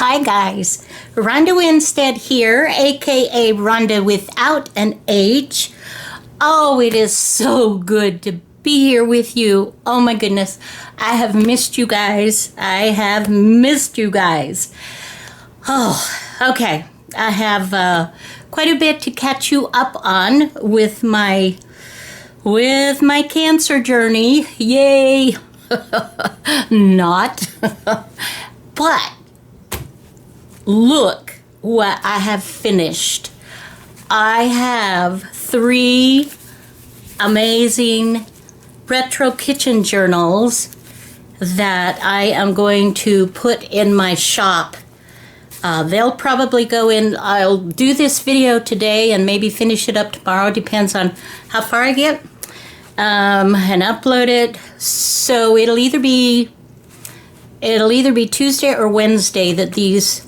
Hi guys, Ronda Winstead here, aka Ronda without an H. Oh, it is so good to be here with you. Oh my goodness, I have missed you guys. Oh, okay. I have quite a bit to catch you up on with my cancer journey. Yay! Not. But look what I have finished. I have 3 amazing retro kitchen journals that I am going to put in my shop. They'll probably go in. I'll do this video today and maybe finish it up tomorrow. Depends on how far I get. And upload it. So it'll either be Tuesday or Wednesday that these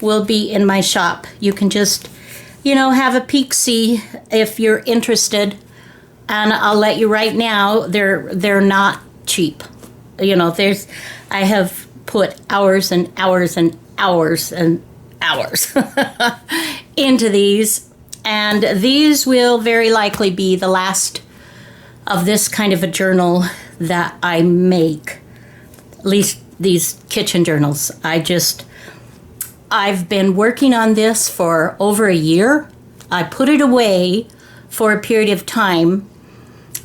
will be in my shop. You can just, have a peek-see if you're interested. And I'll let you right now, they're not cheap. I have put hours and hours and hours and hours into these. And these will very likely be the last of this kind of a journal that I make. At least these kitchen journals. I've been working on this for over a year. I put it away for a period of time.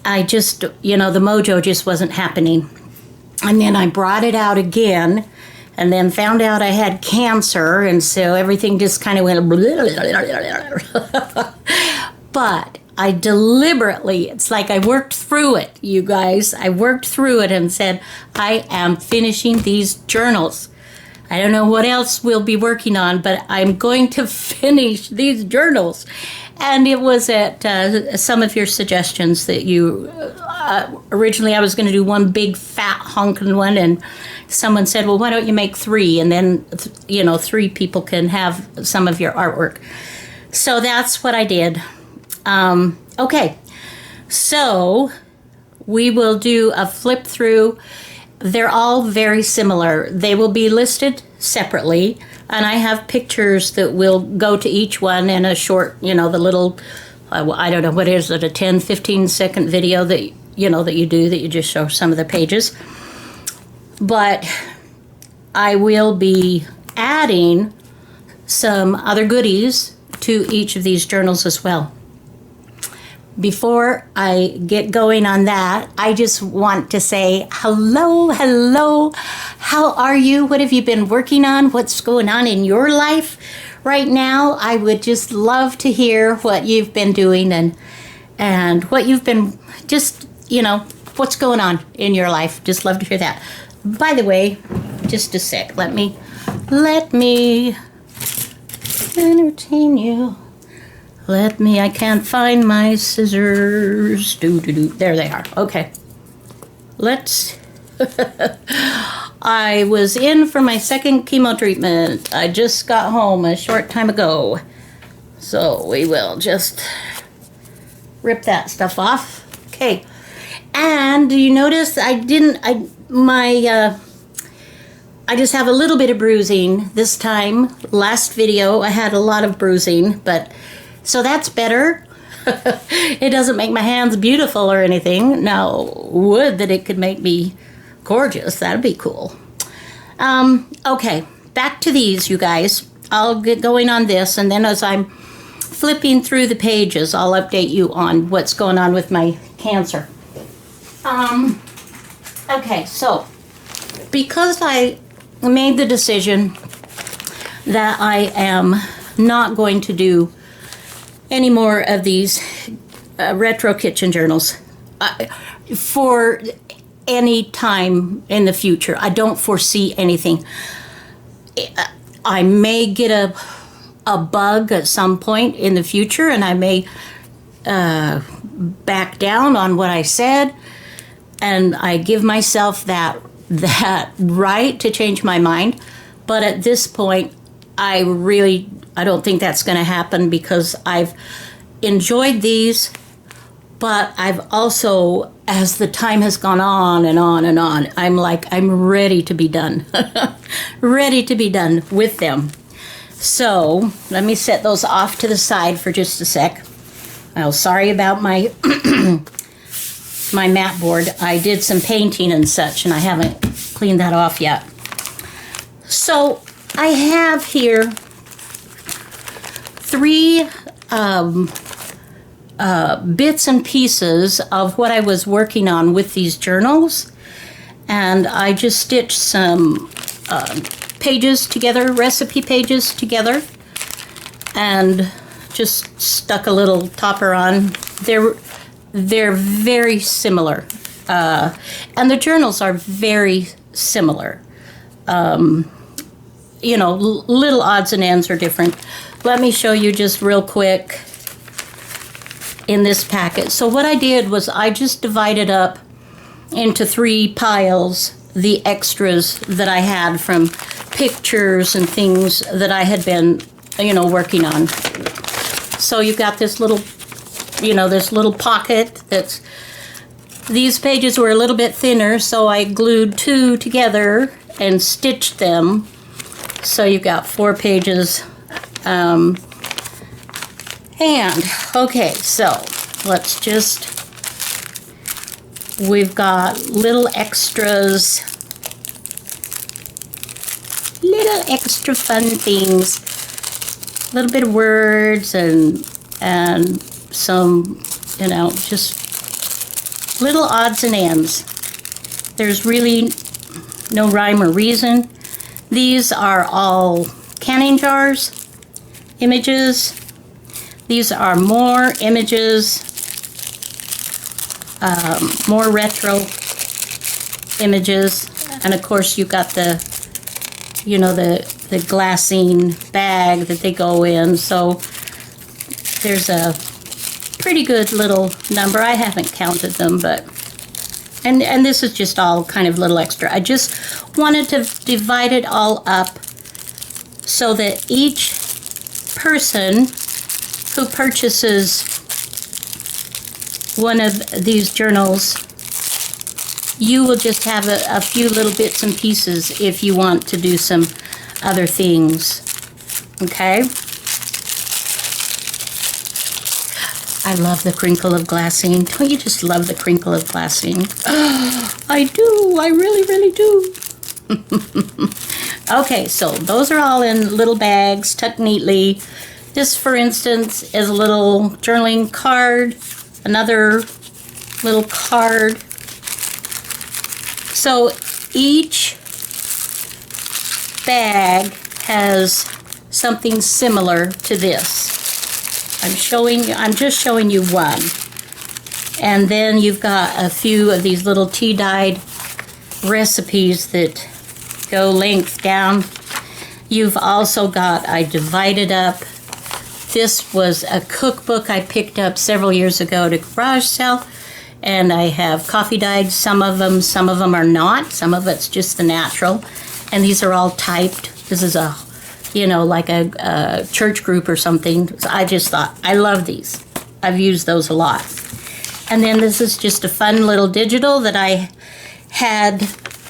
I just, the mojo just wasn't happening. And then I brought it out again and then found out I had cancer, and so everything just kind of went but I deliberately, it's like I worked through it, you guys. I worked through it and said, I am finishing these journals. I don't know what else we'll be working on, but I'm going to finish these journals. And it was at some of your suggestions that you, originally I was going to do one big fat honking one, and someone said, well, why don't you make 3? And then, 3 people can have some of your artwork. So that's what I did. Okay, so we will do a flip through. They're all very similar. They will be listed separately, and I have pictures that will go to each one in a short, the little, I don't know, what is it, a 10, 15 second video that, that you just show some of the pages. But I will be adding some other goodies to each of these journals as well. Before I get going on that, I just want to say hello. How are you? What have you been working on? What's going on in your life right now? I would just love to hear what you've been doing and what you've been just, what's going on in your life. Just love to hear that. By the way, just a sec. Let me entertain you. I can't find my scissors. There they are. Okay. I was in for my second chemo treatment. I just got home a short time ago. So we will just rip that stuff off. Okay. And do you notice I just have a little bit of bruising this time. Last video I had a lot of bruising, but so that's better. It doesn't make my hands beautiful or anything. Now, would that it could make me gorgeous. That'd be cool. Okay, back to these, you guys. I'll get going on this, and then as I'm flipping through the pages, I'll update you on what's going on with my cancer. Okay, so because I made the decision that I am not going to do any more of these retro kitchen journals for any time in the future. I don't foresee anything. I may get a bug at some point in the future, and I may back down on what I said, and I give myself that right to change my mind. But at this point, I don't think that's going to happen, because I've enjoyed these, but I've also as the time has gone on and on and on, I'm like, I'm ready to be done. Ready to be done with them. So let me set those off to the side for just a sec. Oh, sorry about my my mat board. I did some painting and such, and I haven't cleaned that off yet. So I have here 3 bits and pieces of what I was working on with these journals, and I just stitched some pages together, recipe pages together, and just stuck a little topper on. They're very similar, and the journals are very similar. You know, little odds and ends are different. Let me show you just real quick in this packet. So what I did was I just divided up into 3 piles the extras that I had from pictures and things that I had been, you know, working on. So you've got this little, you know, this little pocket that's, these pages were a little bit thinner, so I glued 2 together and stitched them. So you've got 4 pages. And, okay, so let's just, we've got little extras, little extra fun things, a little bit of words and some, you know, just little odds and ends. There's really no rhyme or reason. These are all canning jars, images. These are more images, more retro images, and of course you got the, you know, the glassine bag that they go in. So there's a pretty good little number. I haven't counted them, but and this is just all kind of little extra. I just wanted to divide it all up so that each person who purchases one of these journals, you will just have a few little bits and pieces if you want to do some other things. Okay? I love the crinkle of glassine. Don't you just love the crinkle of glassine? I do. I really, really do. Okay, so those are all in little bags, tucked neatly. This, for instance, is a little journaling card, another little card. So each bag has something similar to this. I'm just showing you one. And then you've got a few of these little tea-dyed recipes that go length down. You've also got, I divided up, this was a cookbook I picked up several years ago at a garage sale, and I have coffee dyed some of them are not, some of it's just the natural, and these are all typed. This is a, you know, like a church group or something. So I just thought, I love these. I've used those a lot. And then this is just a fun little digital that I had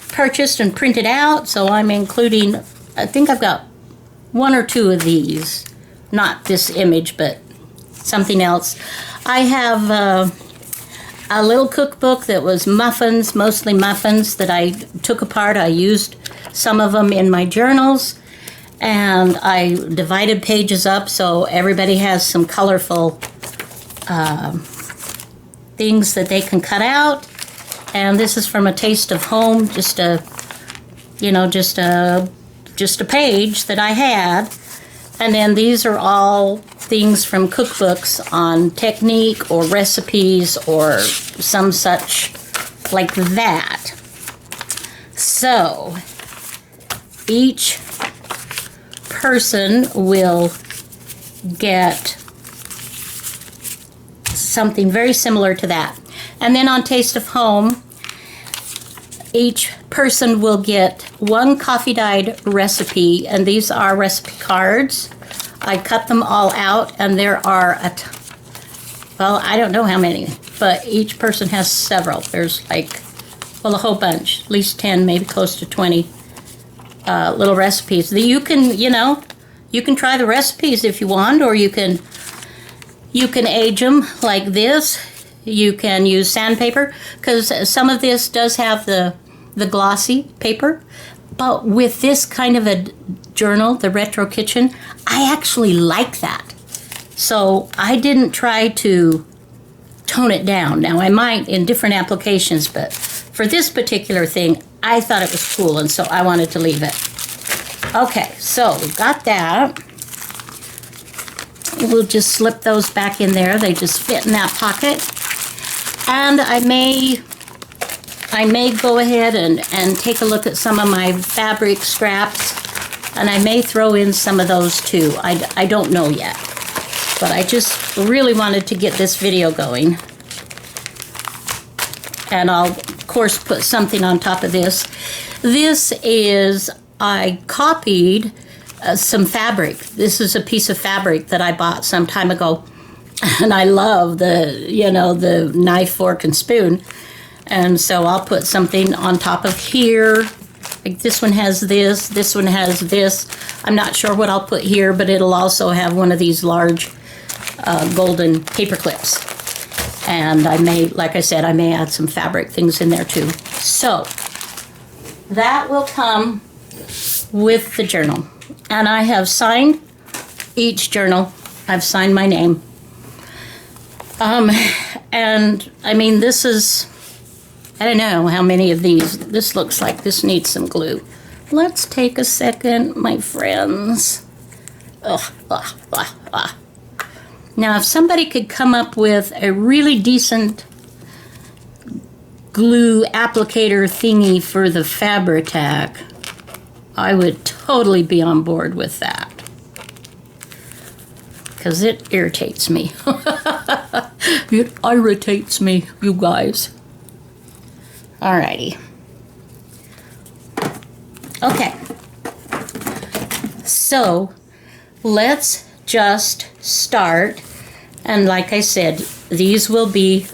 purchased and printed out, so I'm including, I think I've got 1 or 2 of these. Not this image, but something else. I have a little cookbook that was muffins, mostly muffins, that I took apart. I used some of them in my journals, and I divided pages up so everybody has some colorful things that they can cut out. And this is from A Taste of Home, just a, you know, just a page that I had. And then these are all things from cookbooks on technique or recipes or some such like that. So each person will get something very similar to that. And then on Taste of Home, each person will get 1 coffee dyed recipe, and these are recipe cards. I cut them all out, and there are well, I don't know how many, but each person has several. There's like, well, a whole bunch, at least 10, maybe close to 20 little recipes that you can, you can try the recipes if you want, or you can age them like this. You can use sandpaper, because some of this does have the glossy paper. But with this kind of a journal, the Retro Kitchen, I actually like that. So I didn't try to tone it down. Now, I might in different applications, but for this particular thing, I thought it was cool, and so I wanted to leave it. Okay, so we've got that. We'll just slip those back in there. They just fit in that pocket. And I may go ahead and take a look at some of my fabric scraps, and I may throw in some of those too. I don't know yet, but I just really wanted to get this video going. And I'll, of course, put something on top of this. This is, I copied some fabric. This is a piece of fabric that I bought some time ago. And I love the knife, fork, and spoon. And so I'll put something on top of here. Like this one has this one has this. I'm not sure what I'll put here, but it'll also have one of these large golden paper clips. And I may, like I said, I may add some fabric things in there too. So that will come with the journal. And I have signed each journal. I've signed my name. And I mean, this is, I don't know how many of these. This looks like this needs some glue. Let's take a second, my friends. Now, if somebody could come up with a really decent glue applicator thingy for the Fabri-Tac, I would totally be on board with that. Because it irritates me. It irritates me, you guys. Alrighty. Okay. So, let's just start. And like I said, these will be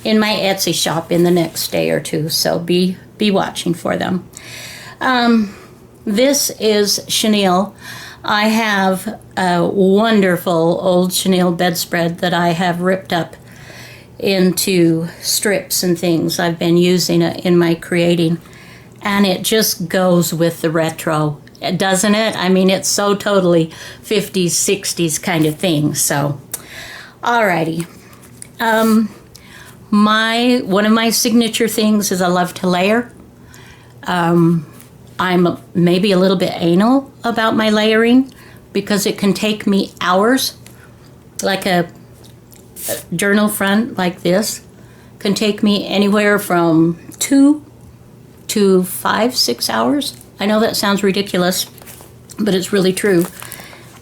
in my Etsy shop in the next day or two. So be watching for them. This is chenille. I have a wonderful old chenille bedspread that I have ripped up into strips and things. I've been using it in my creating, and it just goes with the retro, doesn't it? I mean, it's so totally 50s, 60s kind of thing. So, alrighty. One of my signature things is I love to layer. I'm maybe a little bit anal about my layering because it can take me hours. Like a journal front like this can take me anywhere from 2 to 5, 6 hours. I know that sounds ridiculous, but it's really true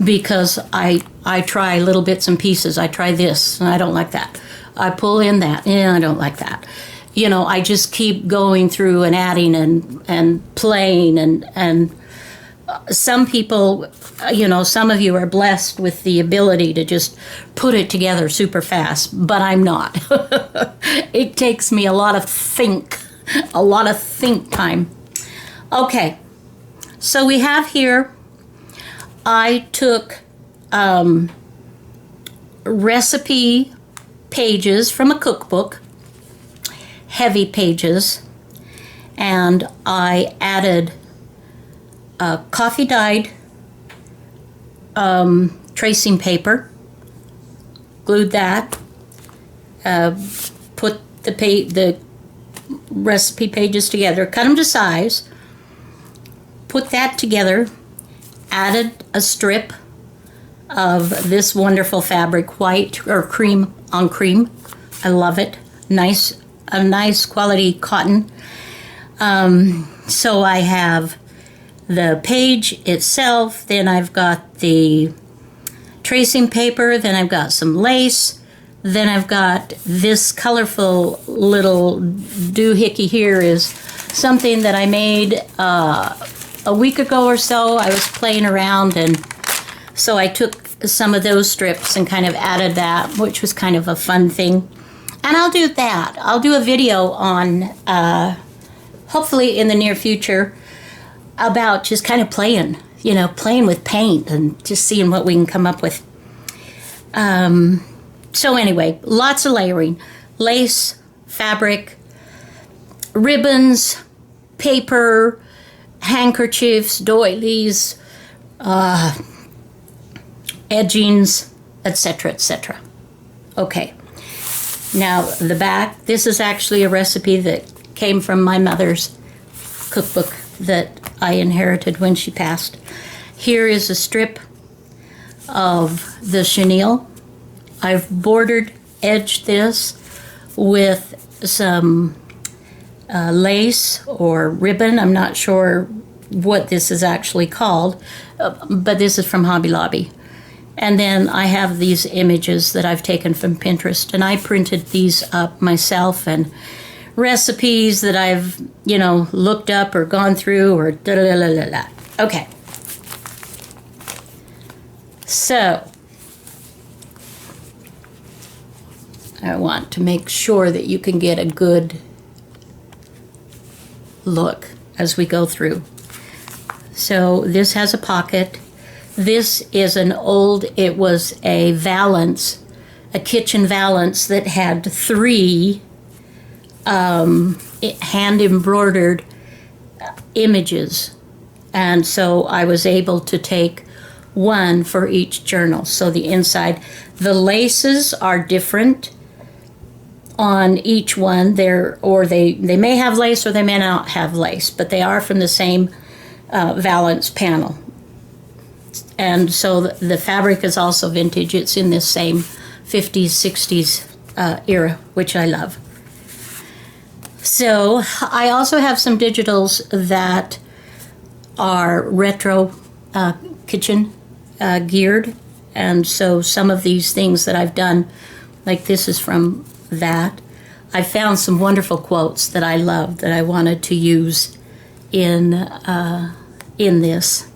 because I try little bits and pieces. I try this, and I don't like that. I pull in that, and I don't like that. I just keep going through and adding and playing and some people, some of you are blessed with the ability to just put it together super fast, but I'm not. It takes me a lot of think time. Okay, so we have here, I took recipe pages from a cookbook, heavy pages, and I added coffee dyed tracing paper, glued that, put the recipe pages together, cut them to size, put that together, added a strip of this wonderful fabric, white or cream on cream. I love it. A nice quality cotton. So I have the page itself, then I've got the tracing paper, then I've got some lace, then I've got this colorful little doohickey here is something that I made a week ago or so. I was playing around, and so I took some of those strips and kind of added that, which was kind of a fun thing. And I'll do that. I'll do a video on, hopefully in the near future, about just kind of playing, playing with paint and just seeing what we can come up with. So anyway, lots of layering. Lace, fabric, ribbons, paper, handkerchiefs, doilies, edgings, etc., etc. Okay. Now, the back, this is actually a recipe that came from my mother's cookbook that I inherited when she passed. Here is a strip of the chenille. I've bordered, edged this with some lace or ribbon. I'm not sure what this is actually called, but this is from Hobby Lobby. And then I have these images that I've taken from Pinterest, and I printed these up myself, and recipes that I've, looked up or gone through or da-da-da-da-da. Okay. So, I want to make sure that you can get a good look as we go through. So, this has a pocket. This is it was a valance, a kitchen valance that had 3 hand embroidered images. And so I was able to take one for each journal. So the inside, the laces are different on each one. They may have lace or they may not have lace, but they are from the same valance panel. And so the fabric is also vintage. It's in this same 50s, 60s era, which I love. So I also have some digitals that are retro kitchen geared. And so some of these things that I've done, like this is from that. I found some wonderful quotes that I love that I wanted to use in this.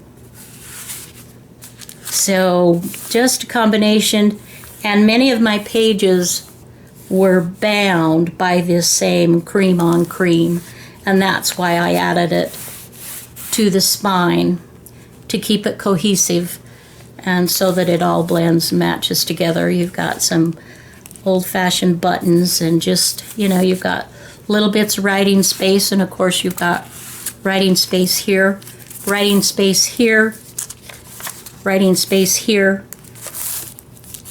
So just a combination, and many of my pages were bound by this same cream on cream, and that's why I added it to the spine to keep it cohesive and so that it all blends and matches together. You've got some old-fashioned buttons and just, you've got little bits of writing space, and of course you've got writing space here, writing space here, writing space here.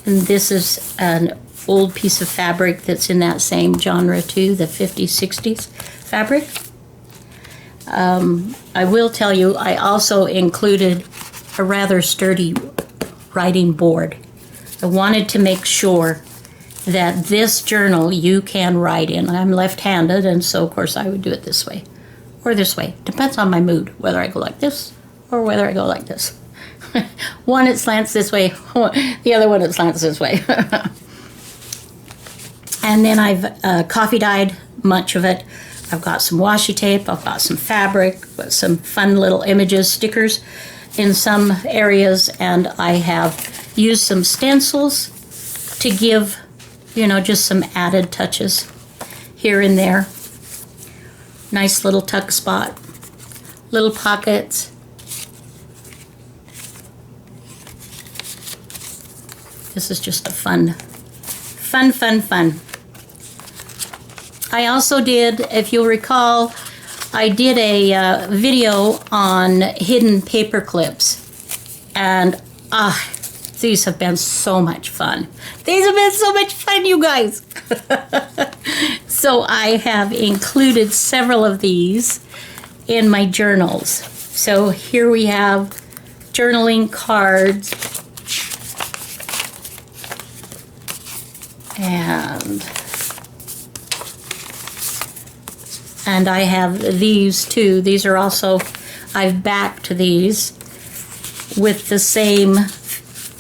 And this is an old piece of fabric that's in that same genre too, the 50s, 60s fabric. I will tell you, I also included a rather sturdy writing board. I wanted to make sure that this journal you can write in. I'm left-handed, and so of course I would do it this way or this way. Depends on my mood, whether I go like this or whether I go like this. One it slants this way, the other one it slants this way. And then I've coffee dyed much of it. I've got some washi tape, I've got some fabric, some fun little images, stickers in some areas, and I have used some stencils to give, just some added touches here and there. Nice little tuck spot, little pockets. This is just a fun. I also did, if you'll recall, I did a video on hidden paper clips, and these have been so much fun. These have been so much fun, you guys. So I have included several of these in my journals. So here we have journaling cards. And I have these too. These are also, I've backed these with the same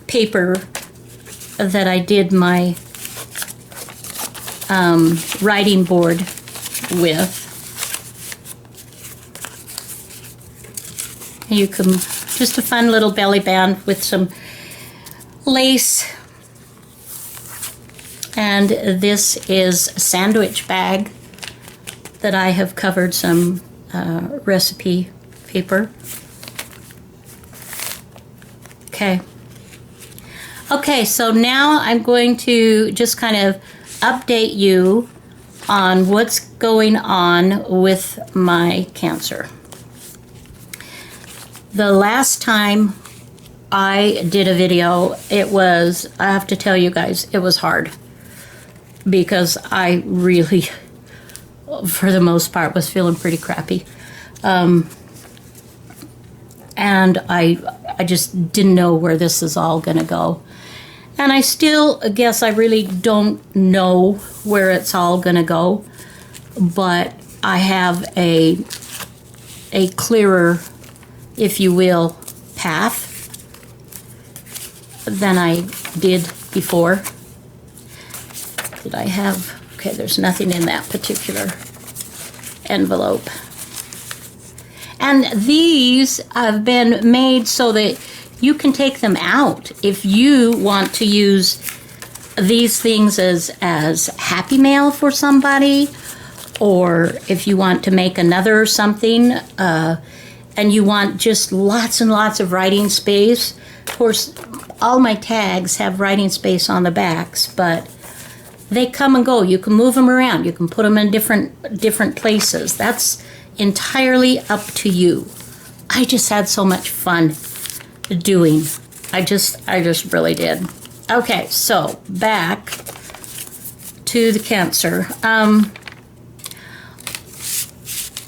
paper that I did my writing board with. You can, just a fun little belly band with some lace And this is a sandwich bag that I have covered some recipe paper. Okay. Okay, so now I'm going to just kind of update you on what's going on with my cancer. The last time I did a video, it was, I have to tell you guys, it was hard. Because I really, for the most part, was feeling pretty crappy. And I just didn't know where this is all going to go. And I still guess I really don't know where it's all going to go. But I have a clearer, if you will, path than I did before. Did I have, okay, there's nothing in that particular envelope. And these have been made so that you can take them out if you want to use these things as happy mail for somebody, or if you want to make another something, and you want just lots and lots of writing space. Of course, all my tags have writing space on the backs, but they come and go. You can move them around. You can put them in different places. That's entirely up to you. I just had so much fun doing. I just really did. Okay, so back to the cancer.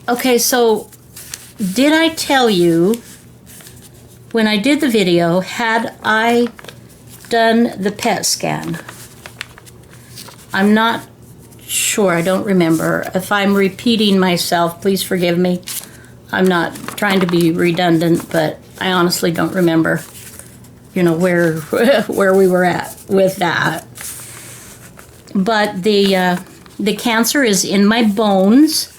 Okay, so did I tell you when I did the video, had I done the PET scan? I'm not sure. I don't remember. If I'm repeating myself, please forgive me. I'm not trying to be redundant, but I honestly don't remember, where we were at with that. But the cancer is in my bones,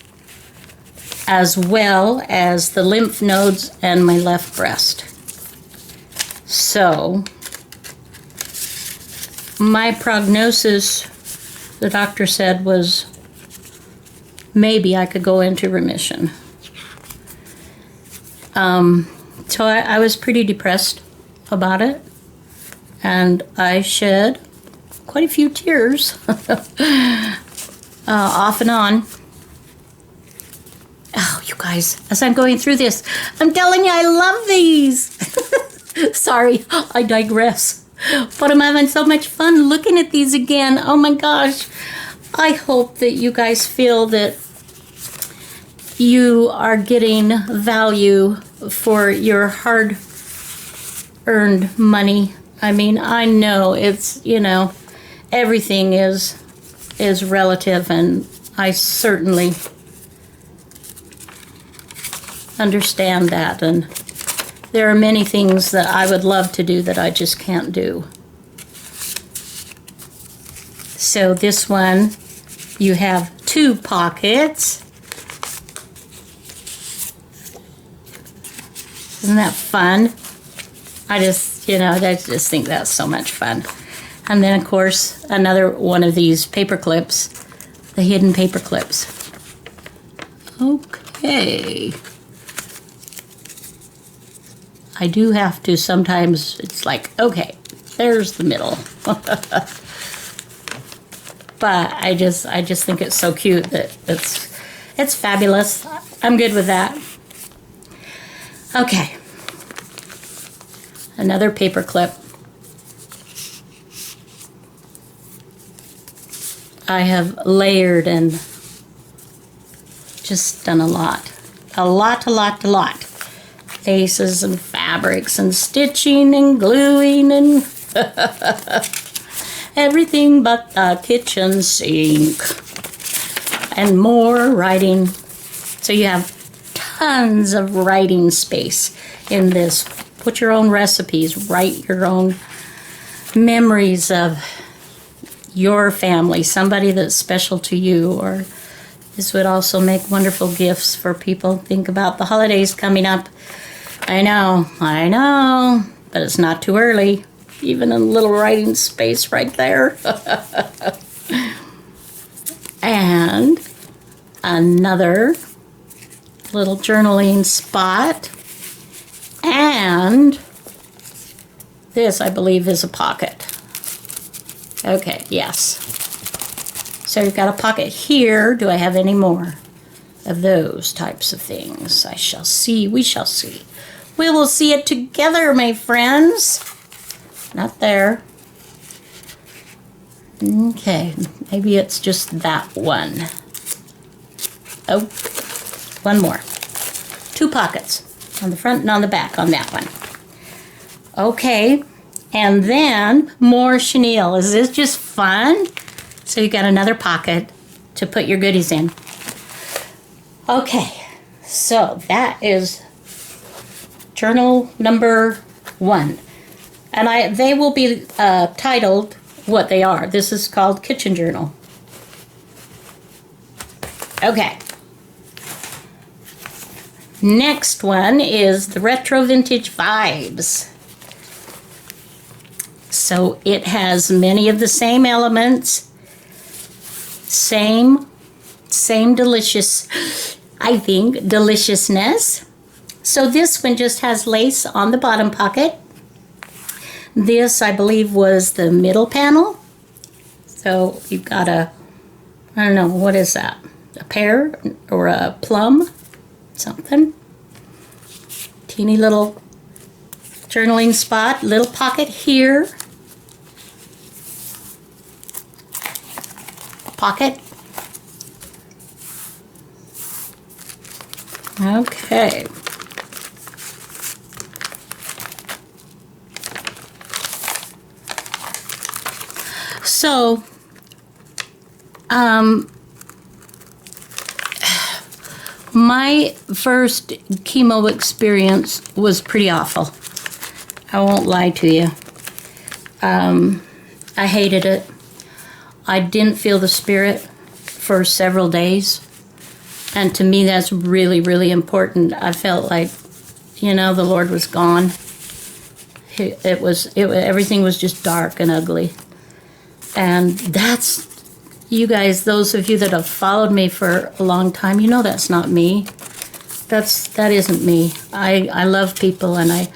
as well as the lymph nodes and my left breast. So my prognosis, the doctor said, was maybe I could go into remission. So I was pretty depressed about it, and I shed quite a few tears off and on. Oh, you guys, as I'm going through this, I'm telling you, I love these. Sorry, I digress. But I'm having so much fun looking at these again. Oh my gosh. I hope that you guys feel that you are getting value for your hard-earned money. I mean, I know it's, everything is relative, and I certainly understand that, and there are many things that I would love to do that I just can't do. So this one, you have 2 pockets. Isn't that fun? I just think that's so much fun. And then, of course, another one of these paper clips, the hidden paper clips. Okay. I do have to sometimes, it's like, okay, there's the middle. But I just think it's so cute that it's fabulous. I'm good with that. Okay. Another paper clip. I have layered and just done a lot. A lot. Faces and fabrics and stitching and gluing and everything but the kitchen sink. And more writing. So you have tons of writing space in this. Put your own recipes, write your own memories of your family, somebody that's special to you, or this would also make wonderful gifts for people. Think about the holidays coming up. I know, but it's not too early. even a little writing space right there. And another little journaling spot. And this, I believe, is a pocket. Okay, yes. So you've got a pocket here. Do I have any more of those types of things? I shall see. We shall see. We will see it together, my friends. Not there. Okay, maybe it's just that one. Oh, one more. 2 pockets on the front and on the back on that one. Okay, and then more chenille. Is this just fun? So you got another pocket to put your goodies in. Okay, so that is journal number 1. And they will be titled what they are. This is called Kitchen Journal. Okay. Next one is the Retro Vintage Vibes. So it has many of the same elements, same delicious, I think, deliciousness. So this one just has lace on the bottom pocket. This, I believe, was the middle panel. So you've got a, I don't know, what is that? A pear or a plum? Something. Teeny little journaling spot. Little pocket here. Pocket. Okay. So, my first chemo experience was pretty awful. I won't lie to you. I hated it. I didn't feel the spirit for several days. And to me, that's really, really important. I felt like, you know, the Lord was gone. Everything was just dark and ugly. And that's, you guys, those of you that have followed me for a long time, you know that's not me. That isn't me. I love people, and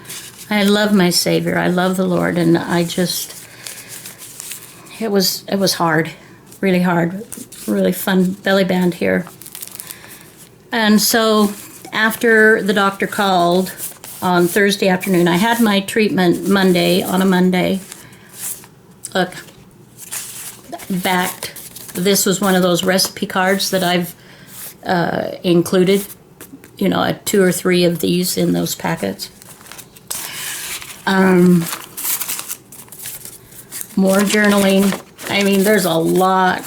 I love my Savior. I love the Lord, and I just, it was hard, really hard, really fun belly band here. And so after the doctor called on Thursday afternoon, I had my treatment on a Monday. Look, backed. This was one of those recipe cards that I've included, you know, 2 or 3 of these in those packets. More journaling. I mean, there's a lot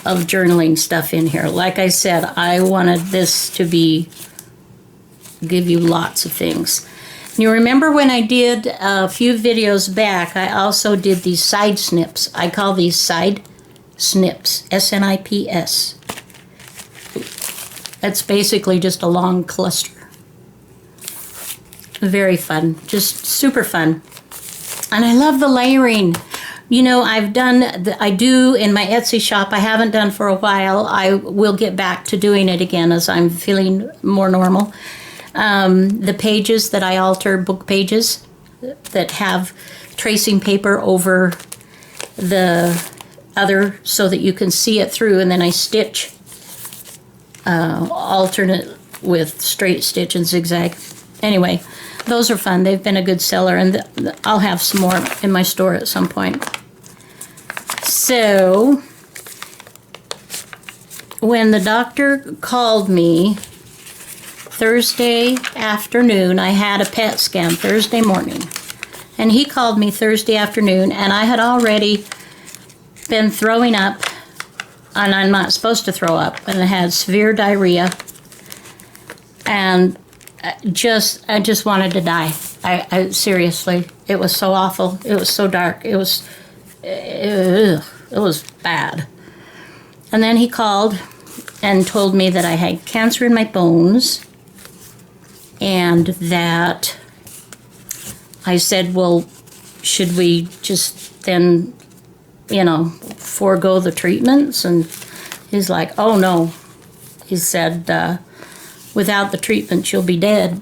of journaling stuff in here. Like I said, I wanted this to give you lots of things. You remember when I did a few videos back, I also did these side snips. I call these side snips, S-N-I-P-S. That's basically just a long cluster. Very fun, just super fun. And I love the layering. You know, I do in my Etsy shop. I haven't done for a while. I will get back to doing it again as I'm feeling more normal. The pages that I alter, book pages that have tracing paper over the other so that you can see it through, and then I stitch alternate with straight stitch and zigzag. Anyway, those are fun. They've been a good seller, and I'll have some more in my store at some point. So, when the doctor called me Thursday afternoon, I had a PET scan Thursday morning, and he called me Thursday afternoon, and I had already been throwing up, and I'm not supposed to throw up, and I had severe diarrhea, and I just wanted to die. I seriously, it was so awful. It was so dark. It was bad. And then he called and told me that I had cancer in my bones, and that I said, well, should we just then, forego the treatments? And he's like, oh no. He said, without the treatment, you'll be dead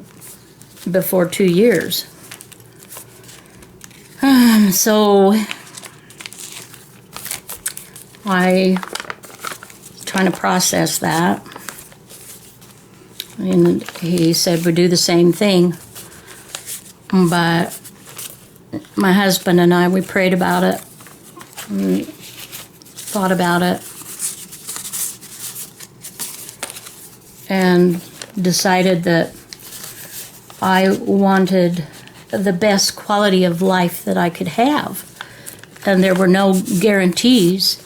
before 2 years. So I trying to process that. And he said we do the same thing. But my husband and I, we prayed about it, we thought about it, and decided that I wanted the best quality of life that I could have. And there were no guarantees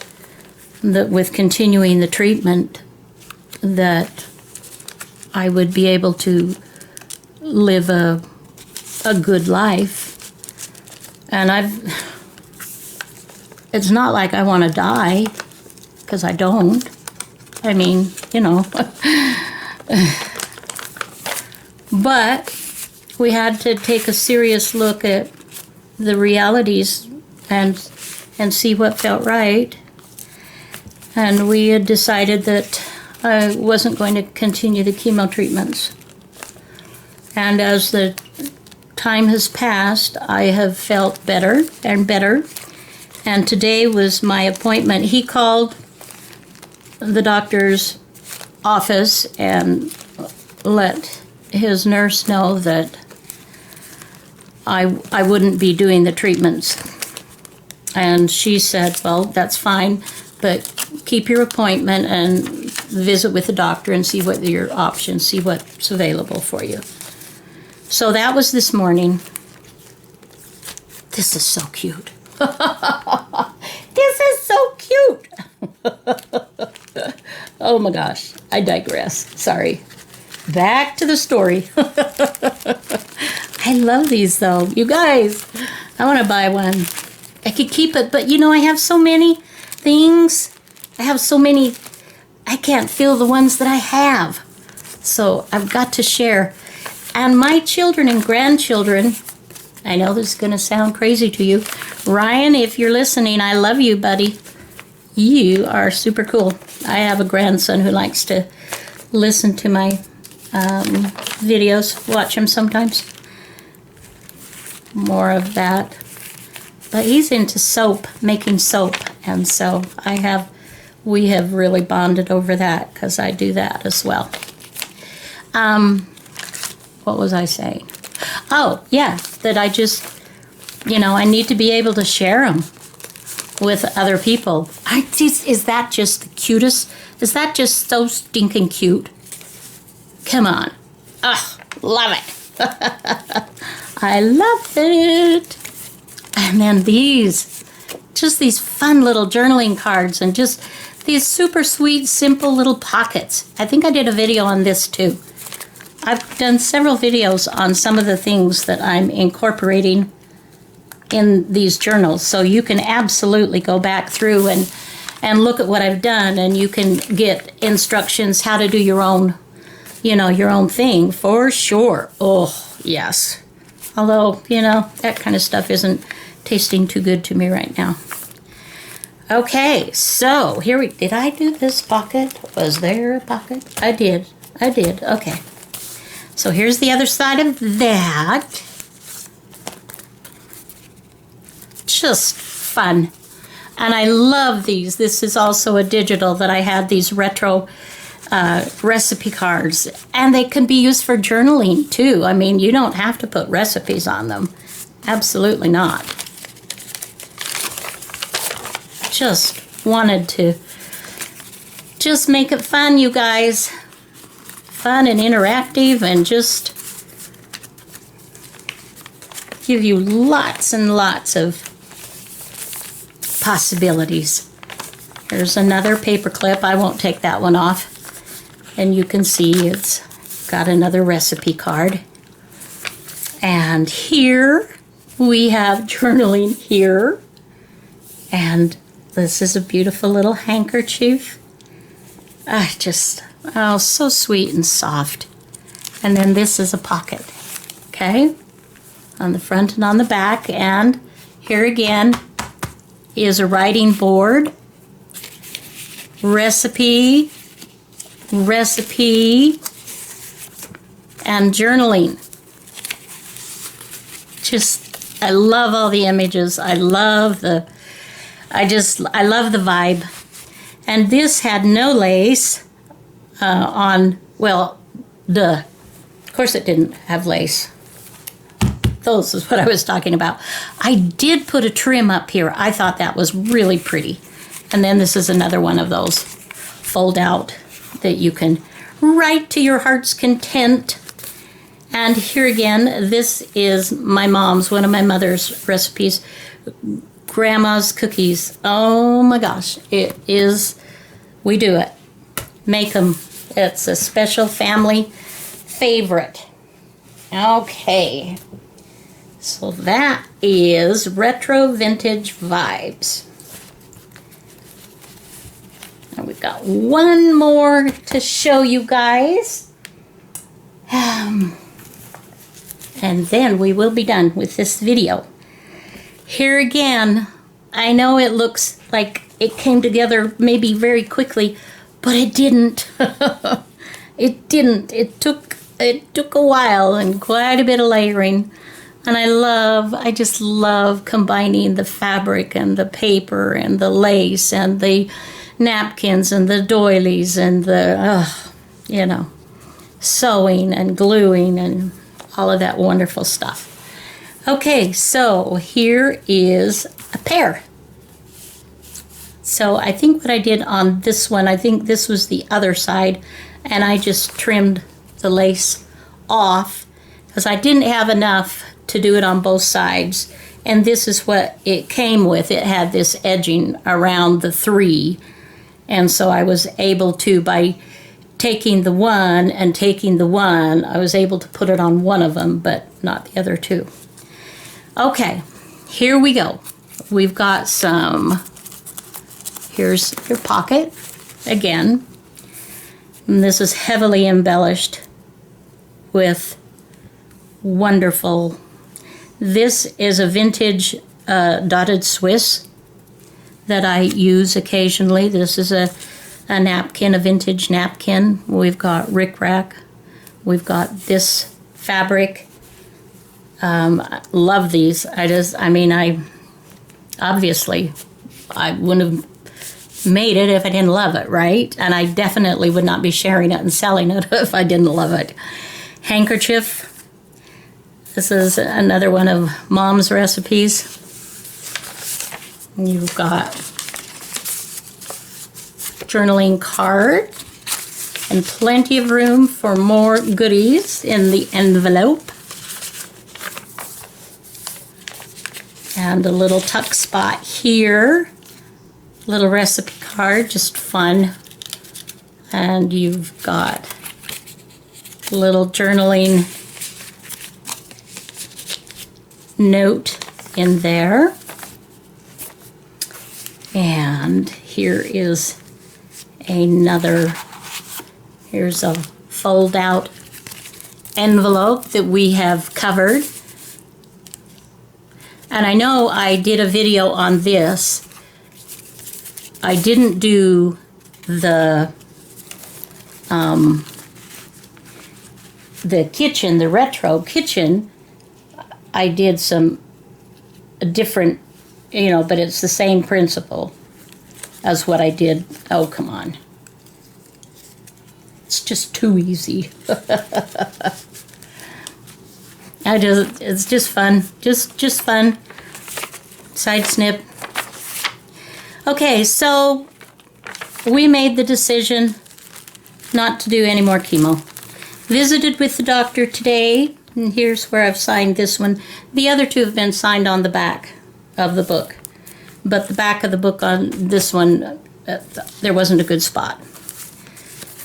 that with continuing the treatment that I would be able to live a good life. And it's not like I want to die, because I don't. I mean, but we had to take a serious look at the realities and see what felt right. And we had decided that I wasn't going to continue the chemo treatments. And as the time has passed, I have felt better and better. And today was my appointment. He called the doctor's office and let his nurse know that I wouldn't be doing the treatments. And she said, well, that's fine, but keep your appointment and visit with the doctor and see what your options, see what's available for you. So that was this morning. This is so cute. This is so cute. Oh my gosh, I digress. Sorry. Back to the story. I love these though. You guys, I want to buy one. I could keep it, but I have so many things. I have so many, I can't feel the ones that I have. So I've got to share. And my children and grandchildren, I know this is going to sound crazy to you. Ryan, if you're listening, I love you, buddy. You are super cool. I have a grandson who likes to listen to my videos, watch them sometimes. More of that. But he's into soap, making soap. And so we have really bonded over that because I do that as well. What was I saying? Oh, yeah, that I just, I need to be able to share them with other people. Is that just the cutest? Is that just so stinking cute? Come on. Ugh, love it. I love it. And then these fun little journaling cards and just these super sweet, simple little pockets. I think I did a video on this too. I've done several videos on some of the things that I'm incorporating in these journals. So you can absolutely go back through and look at what I've done, and you can get instructions how to do your own, your own thing for sure. Oh, yes. Although, that kind of stuff isn't tasting too good to me right now. Okay, so did I do this pocket? Was there a pocket? I did. Okay. So here's the other side of that. Just fun. And I love these. This is also a digital that I had, these retro recipe cards. And they can be used for journaling too. I mean, you don't have to put recipes on them. Absolutely not. Just wanted to just make it fun, you guys. Fun and interactive, and just give you lots and lots of possibilities. Here's another paper clip. I won't take that one off. And you can see it's got another recipe card. And here we have journaling here. And this is a beautiful little handkerchief. Oh, so sweet and soft. And then this is a pocket, okay? On the front and on the back, and Here again is a writing board, recipe, and journaling. Just, I love all the images. I love the vibe. And this had no lace on, well, duh. Of course it didn't have lace. Those is what I was talking about. I did put a trim up here. I thought that was really pretty. And then this is another one of those fold out that you can write to your heart's content. And here again, this is my mom's, one of my mother's recipes. Grandma's cookies. Oh my gosh, it is, we do it. Make them. It's a special family favorite. Okay. So that is Retro Vintage Vibes. And we've got one more to show you guys. And then we will be done with this video. Here again, I know it looks like it came together maybe very quickly, but it didn't. It didn't. It took a while and quite a bit of layering. And I just love combining the fabric and the paper and the lace and the napkins and the doilies and the, sewing and gluing and all of that wonderful stuff. Okay, so here is a pair. So I think what I did on this one, I think this was the other side, and I just trimmed the lace off because I didn't have enough to do it on both sides. And this is what it came with. It had this edging around the 3. And so I was able to, by taking the one and taking the one, I was able to put it on one of them, but not the other 2. Okay, here we go. We've got some, here's your pocket again. And this is heavily embellished with wonderful, this is a vintage dotted Swiss that I use occasionally. This is a napkin, a vintage napkin. We've got rickrack. We've got this fabric. Love these. Obviously, I wouldn't have made it if I didn't love it, right? And I definitely would not be sharing it and selling it if I didn't love it. Handkerchief. This is another one of Mom's recipes. You've got journaling card and plenty of room for more goodies in the envelope. And a little tuck spot here. Little recipe card, just fun. And you've got a little journaling note in there. And here is another, here's a fold out envelope that we have covered. And I know I did a video on this. I didn't do the kitchen, the retro kitchen. I did some different, but it's the same principle as what I did. Oh, come on. It's just too easy. It's just fun. Just fun. Side snip. Okay, so we made the decision not to do any more chemo. Visited with the doctor today, and here's where I've signed this one. The other 2 have been signed on the back of the book, but the back of the book on this one, there wasn't a good spot.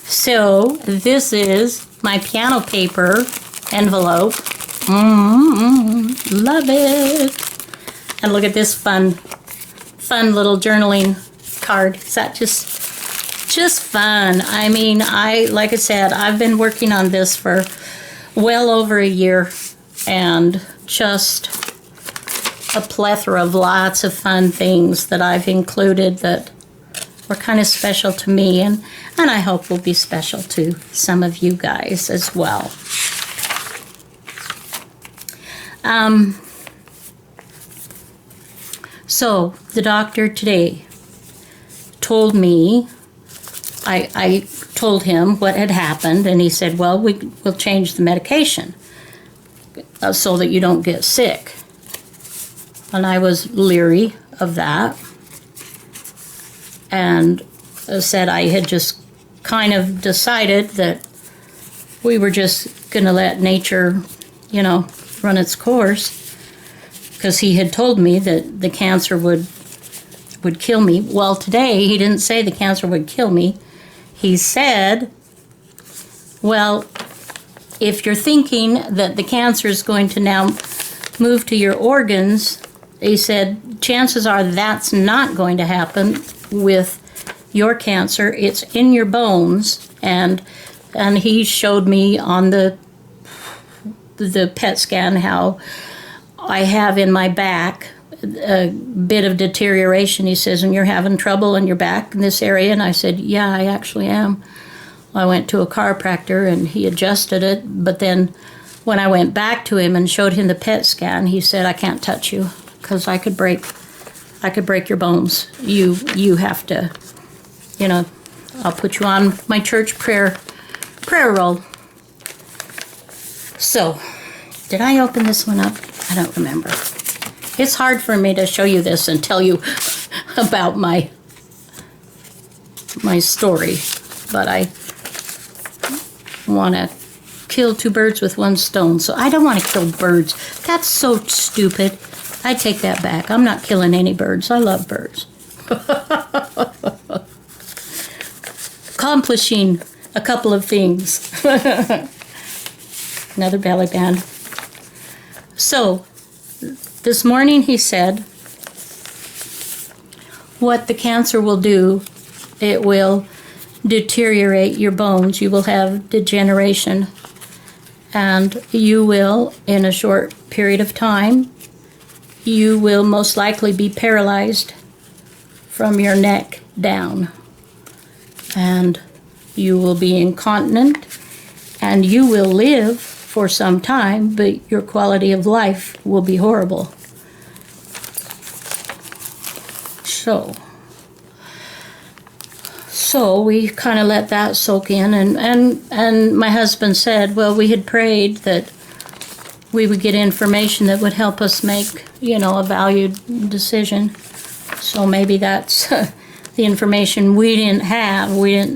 So this is my piano paper envelope. Love it. And look at this fun little journaling card. Is that just fun? I mean, like I said, I've been working on this for well over a year, and just a plethora of lots of fun things that I've included that were kind of special to me, and I hope will be special to some of you guys as well. So the doctor today told me, I told him what had happened, and he said, well, we'll change the medication so that you don't get sick. And I was leery of that, and said I had just kind of decided that we were just going to let nature, run its course, because he had told me that the cancer would kill me. Well, today he didn't say the cancer would kill me. He said, well, if you're thinking that the cancer is going to now move to your organs, he said, chances are that's not going to happen with your cancer. It's in your bones. And he showed me on the PET scan how I have in my back a bit of deterioration. He says, and you're having trouble in your back in this area? And I said, yeah, I actually am. I went to a chiropractor and he adjusted it, but then when I went back to him and showed him the PET scan, he said, I can't touch you because I could break your bones. You have to, I'll put you on my church prayer roll. So, did I open this one up? I don't remember. It's hard for me to show you this and tell you about my story, but I want to kill two birds with one stone. So I don't want to kill birds. That's so stupid. I take that back. I'm not killing any birds. I love birds. Accomplishing a couple of things. Another belly band. So, this morning he said, what the cancer will do, it will deteriorate your bones. You will have degeneration. And you will, in a short period of time, you will most likely be paralyzed from your neck down. And you will be incontinent, and you will live for some time, but your quality of life will be horrible. So we kind of let that soak in, and my husband said, well, we had prayed that we would get information that would help us make, a valued decision. So maybe that's the information we didn't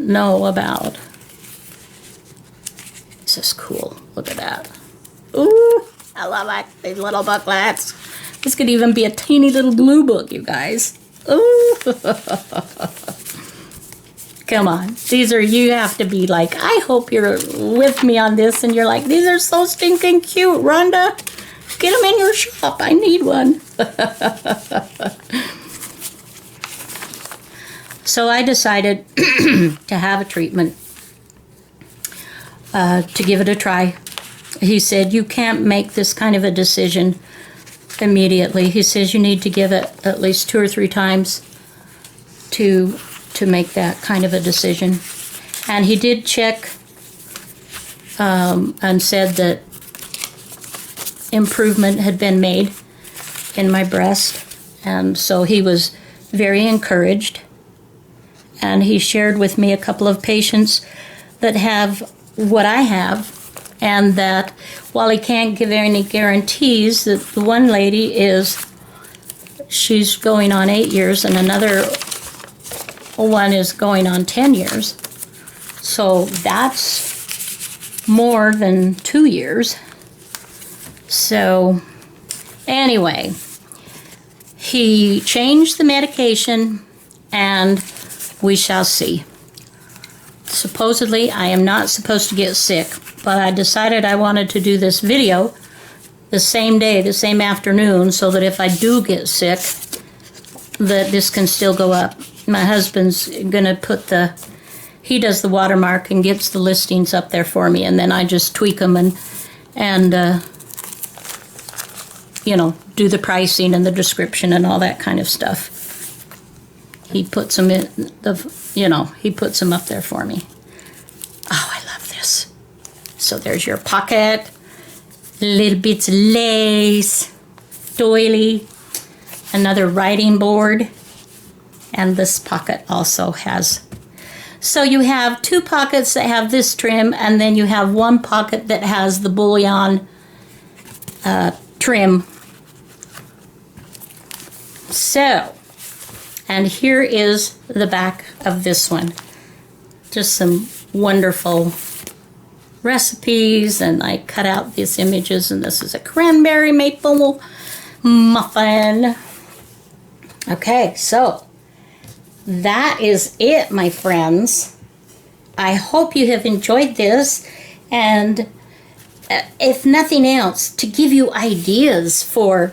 know about. This is cool. Look at that. Ooh, I love it. These little booklets. This could even be a teeny little glue book, you guys. Ooh. Come on. You have to be like, I hope you're with me on this, and you're like, these are so stinking cute, Rhonda. Get them in your shop. I need one. So I decided to have a treatment, to give it a try. He said, you can't make this kind of a decision immediately. He says you need to give it at least 2 or 3 times to make that kind of a decision. And he did check and said that improvement had been made in my breast. And so he was very encouraged. And he shared with me a couple of patients that have what I have, and that while he can't give any guarantees, that the one lady she's going on 8 years, and another one is going on 10 years. So that's more than 2 years. So anyway, he changed the medication, and we shall see. Supposedly, I am not supposed to get sick, but I decided I wanted to do this video the same day, the same afternoon, so that if I do get sick, that this can still go up. My husband's gonna he does the watermark and gets the listings up there for me, and then I just tweak them and you know, do the pricing and the description and all that kind of stuff. He puts them in the, you know, he puts them up there for me. Oh, I love this. So there's your pocket, little bits of lace, doily, another writing board, and this pocket also has. So you have 2 pockets that have this trim, and then you have 1 pocket that has the bullion trim. So, and here is the back of this one. Just some wonderful recipes, and I cut out these images, and this is a cranberry maple muffin. Okay, so that is it, my friends. I hope you have enjoyed this, and if nothing else, to give you ideas for,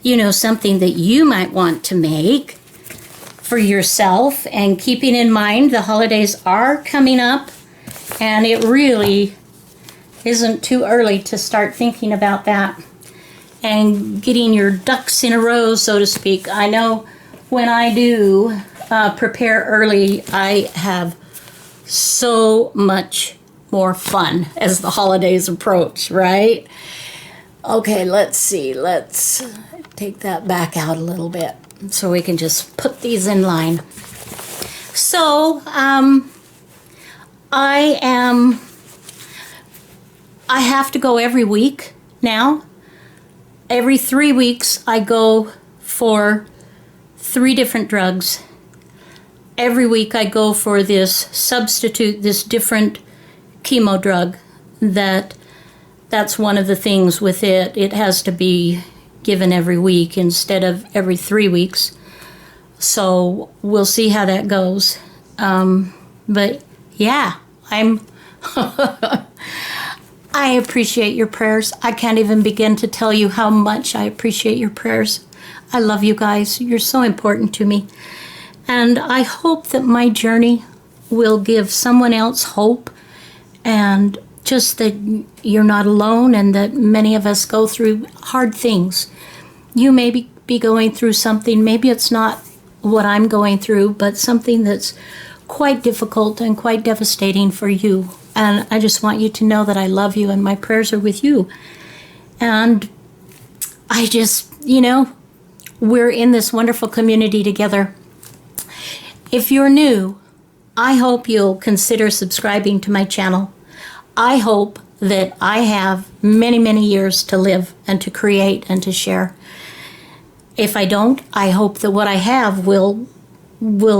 you know, something that you might want to make for yourself, and keeping in mind the holidays are coming up, and it really isn't too early to start thinking about that and getting your ducks in a row, so to speak. I know when I do prepare early, I have so much more fun as the holidays approach, right? Okay, let's see. Let's take that back out a little bit so we can just put these in line. So, I have to go every week now. Every 3 weeks, I go for 3 different drugs. Every week, I go for this substitute, this different chemo drug. That's one of the things with it. It has to be given every week instead of every 3 weeks. So we'll see how that goes. But yeah, I appreciate your prayers. I can't even begin to tell you how much I appreciate your prayers. I love you guys. You're so important to me. And I hope that my journey will give someone else hope, and just that you're not alone, and that many of us go through hard things. You may be going through something, maybe it's not what I'm going through, but something that's quite difficult and quite devastating for you. And I just want you to know that I love you, and my prayers are with you. And I just, you know, we're in this wonderful community together. If you're new, I hope you'll consider subscribing to my channel. I hope that I have many, many years to live and to create and to share. If I don't, I hope that what I have will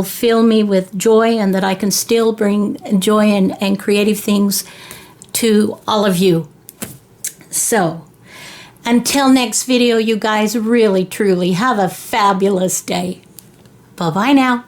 fill me with joy, and that I can still bring joy and creative things to all of you. So, until next video, you guys, really, truly have a fabulous day. Bye-bye now.